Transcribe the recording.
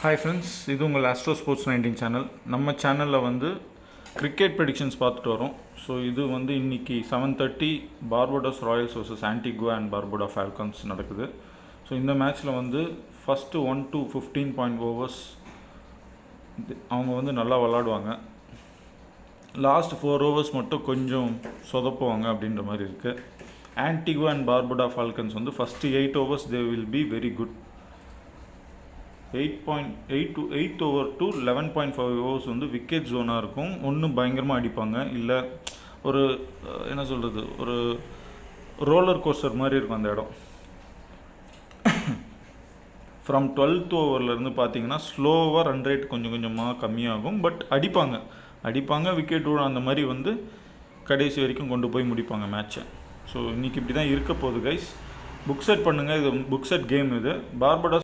Hi friends, இது உங்கள் astro sports 19 channel. நம்ம சேனலில் வந்து கிரிக்கெட் ப்ரெடிக்ஷன்ஸ் பார்த்துட்டு வரோம். ஸோ இது வந்து இன்றைக்கி 7:30 Barbados Royals versus Antigua and Barbuda falcons நடக்குது. ஸோ இந்த மேட்ச்சில் வந்து ஃபஸ்ட்டு 1 to 15 ஓவர்ஸ் அவங்க வந்து நல்லா விளாடுவாங்க. லாஸ்ட் 4 ஓவர்ஸ் மட்டும் கொஞ்சம் சொதப்புவாங்க அப்படின்ற மாதிரி இருக்குது. ஆன்டிகுவா அண்ட் பார்புடா ஃபால்கன்ஸ் வந்து first 8 overs they will be very good. 8 over to 11.5 overs வந்து விக்கெட் ஜோனாக இருக்கும். ஒன்று பயங்கரமாக அடிப்பாங்க, இல்லை ஒரு என்ன சொல்கிறது, ஒரு ரோலர் கோஸ்டர் மாதிரி இருக்கும் அந்த இடம். ஃப்ரம் 12th ஓவர்லேருந்து பார்த்தீங்கன்னா ஸ்லோவாக ரன் ரேட் கொஞ்சம் கொஞ்சமாக கம்மியாகும். பட் அடிப்பாங்க விக்கெட் விழும், அந்த மாதிரி வந்து கடைசி வரைக்கும் கொண்டு போய் முடிப்பாங்க மேட்ச்சை. ஸோ இன்றைக்கி இப்படி தான் இருக்க போகுது கைஸ். புக் செட் பண்ணுங்கள். இது புக் செட் கேம். இது பார்படோஸ்